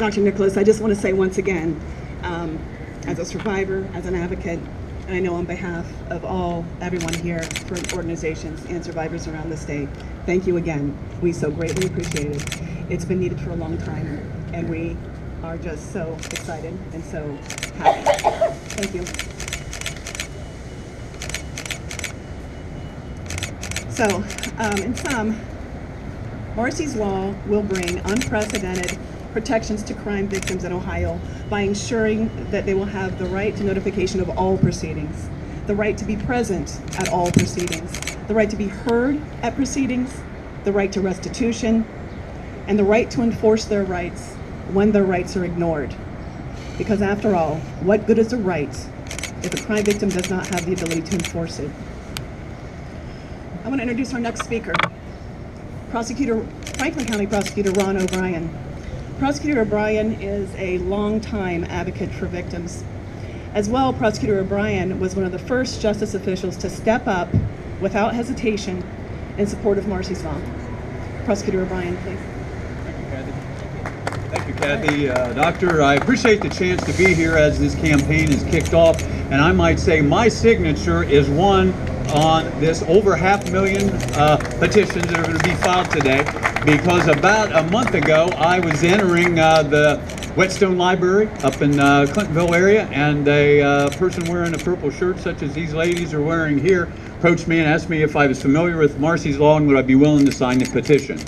Dr. Nicholas, I just want to say once again, as a survivor, as an advocate, and I know on behalf of everyone here for organizations and survivors around the state, thank you again. We so greatly appreciate it. It's been needed for a long time, and we are just so excited and so happy. Thank you. So, in sum, Marsy's law will bring unprecedented protections to crime victims in Ohio by ensuring that they will have the right to notification of all proceedings, the right to be present at all proceedings, the right to be heard at proceedings, the right to restitution, and the right to enforce their rights when their rights are ignored. Because after all, what good is a right if a crime victim does not have the ability to enforce it? I want to introduce our next speaker, Franklin County Prosecutor Ron O'Brien. Prosecutor O'Brien is a longtime advocate for victims. As well, Prosecutor O'Brien was one of the first justice officials to step up without hesitation in support of Marsy's law. Prosecutor O'Brien, please. Thank you, Kathy. Doctor, I appreciate the chance to be here as this campaign is kicked off, and I might say my signature is one on this over 500,000 petitions that are going to be filed today, because about a month ago I was entering the Whetstone Library up in Clintonville area, and a person wearing a purple shirt such as these ladies are wearing here approached me and asked me if I was familiar with Marsy's law and would I be willing to sign the petition.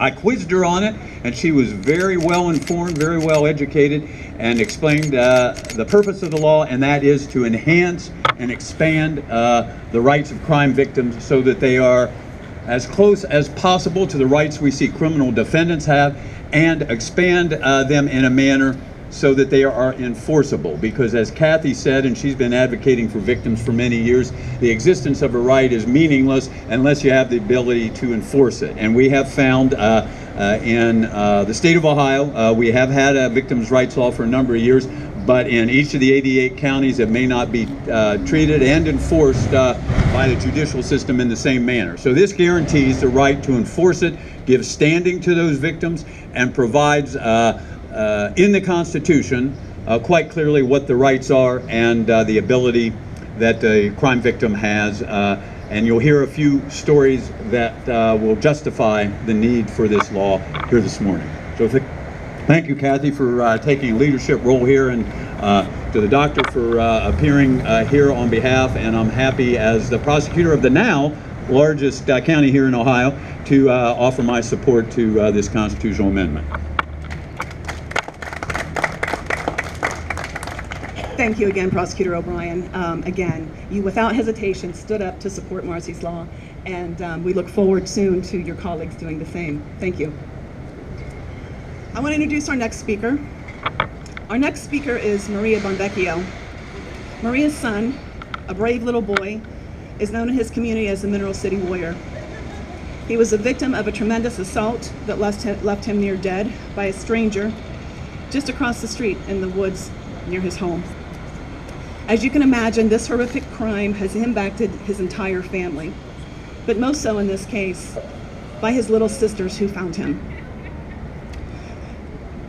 I quizzed her on it, and she was very well informed, very well educated, and explained the purpose of the law, and that is to enhance and expand the rights of crime victims so that they are as close as possible to the rights we see criminal defendants have, and expand them in a manner so that they are enforceable. Because as Kathy said, and she's been advocating for victims for many years, the existence of a right is meaningless unless you have the ability to enforce it. And we have found in the state of Ohio, we have had a victims' rights law for a number of years, but in each of the 88 counties it may not be treated and enforced by the judicial system in the same manner. So this guarantees the right to enforce it, gives standing to those victims, and provides in the Constitution quite clearly what the rights are and the ability that the crime victim has. And you'll hear a few stories that will justify the need for this law here this morning. So thank you, Kathy, for taking a leadership role here, and to the doctor for appearing here on behalf. And I'm happy, as the prosecutor of the now largest county here in Ohio, to offer my support to this constitutional amendment. Thank you again, Prosecutor O'Brien. Again, you without hesitation stood up to support Marsy's law, and we look forward soon to your colleagues doing the same. Thank you. I want to introduce our next speaker. Our next speaker is Maria Bonvecchio. Maria's son, a brave little boy, is known in his community as the Mineral City Warrior. He was a victim of a tremendous assault that left him near dead by a stranger just across the street in the woods near his home. As you can imagine, this horrific crime has impacted his entire family, but most so in this case by his little sisters who found him.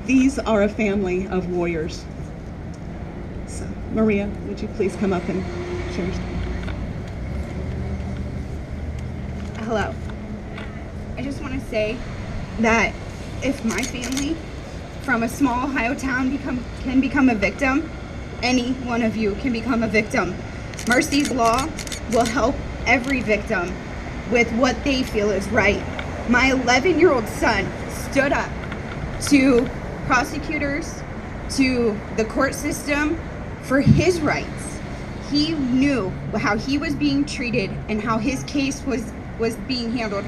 These are a family of warriors. So, Maria, would you please come up and share your story? Hello. I just want to say that if my family from a small Ohio town can become a victim, any one of you can become a victim. Marsy's law will help every victim with what they feel is right. My 11-year-old son stood up to prosecutors, to the court system for his rights. He knew how he was being treated and how his case was being handled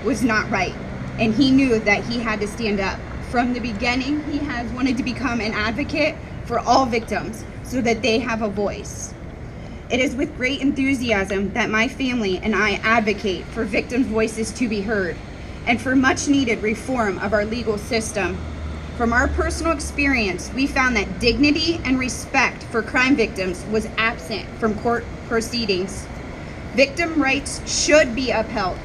was not right. And he knew that he had to stand up. From the beginning, he has wanted to become an advocate for all victims so that they have a voice. It is with great enthusiasm that my family and I advocate for victims' voices to be heard and for much needed reform of our legal system. From our personal experience, we found that dignity and respect for crime victims was absent from court proceedings. Victim rights should be upheld,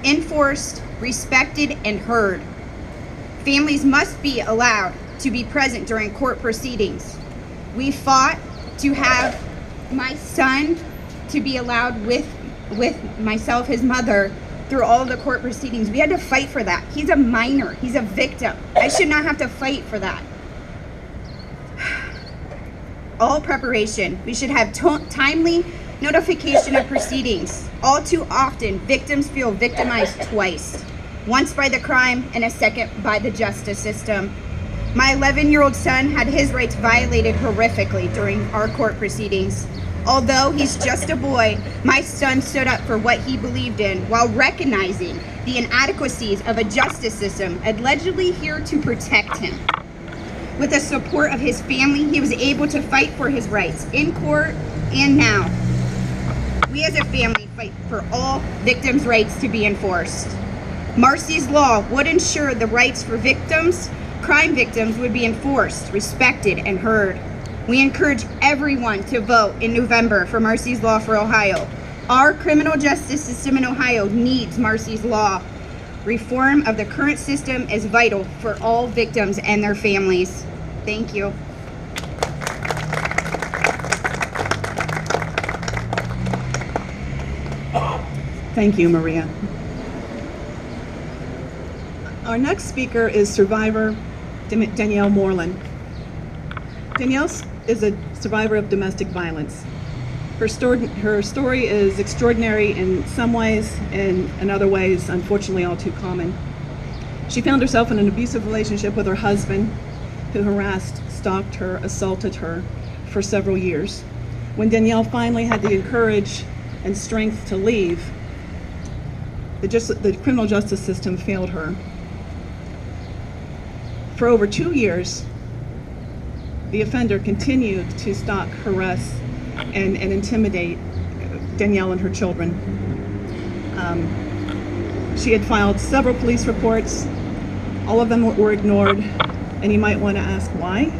enforced, respected, and heard. Families must be allowed to be present during court proceedings. We fought to have my son to be allowed with myself, his mother, through all of the court proceedings. We had to fight for that. He's a minor. He's a victim. I should not have to fight for that. All preparation. We should have timely notification of proceedings. All too often, victims feel victimized twice. Once by the crime and a second by the justice system. My 11-year-old son had his rights violated horrifically during our court proceedings. Although he's just a boy, my son stood up for what he believed in while recognizing the inadequacies of a justice system allegedly here to protect him. With the support of his family, he was able to fight for his rights in court and now. We as a family fight for all victims' rights to be enforced. Marsy's law would ensure the rights for victims, crime victims, would be enforced, respected, and heard. We encourage everyone to vote in November for Marsy's Law for Ohio. Our criminal justice system in Ohio needs Marsy's Law. Reform of the current system is vital for all victims and their families. Thank you. Thank you, Maria. Our next speaker is survivor Danielle Moreland. Danielle is a survivor of domestic violence. Her story is extraordinary in some ways, and in other ways, unfortunately, all too common. She found herself in an abusive relationship with her husband, who harassed, stalked her, assaulted her for several years. When Danielle finally had the courage and strength to leave, the criminal justice system failed her. For over 2 years, the offender continued to stalk, harass, and intimidate Danielle and her children. She had filed several police reports. All of them were ignored, and you might want to ask why.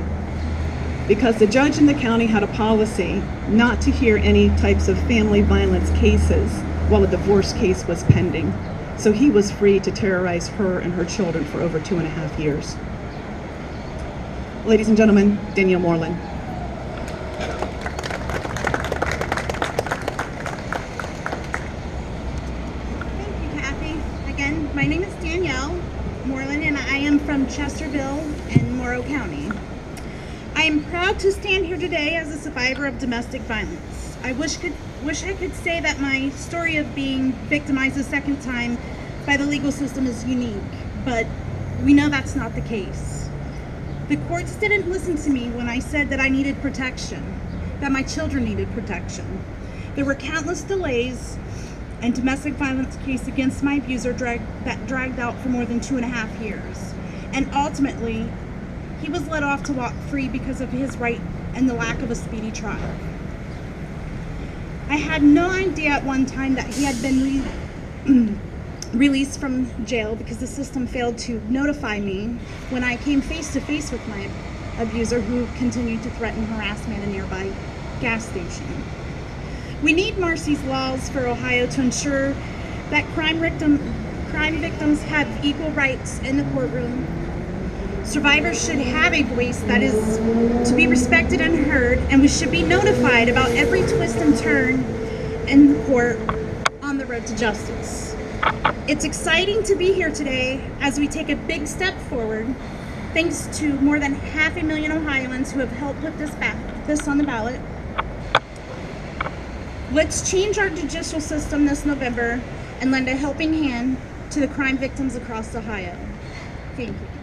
Because the judge in the county had a policy not to hear any types of family violence cases while a divorce case was pending. So he was free to terrorize her and her children for over 2.5 years. Ladies and gentlemen, Danielle Moreland. Thank you, Kathy. Again, my name is Danielle Moreland, and I am from Chesterville in Morrow County. I am proud to stand here today as a survivor of domestic violence. I wish I could say that my story of being victimized a second time by the legal system is unique, but we know that's not the case. The courts didn't listen to me when I said that I needed protection, that my children needed protection. There were countless delays and domestic violence case against my abuser dragged out for more than 2.5 years. And ultimately, he was let off to walk free because of his right and the lack of a speedy trial. I had no idea at one time that he had been released from jail because the system failed to notify me when I came face to face with my abuser, who continued to threaten and harass me at a nearby gas station. We need Marsy's laws for Ohio to ensure that crime victims have equal rights in the courtroom. Survivors should have a voice that is to be respected and heard, and we should be notified about every twist and turn in the court on the road to justice. It's exciting to be here today as we take a big step forward, thanks to more than 500,000 Ohioans who have helped put this on the ballot. Let's change our judicial system this November and lend a helping hand to the crime victims across Ohio. Thank you.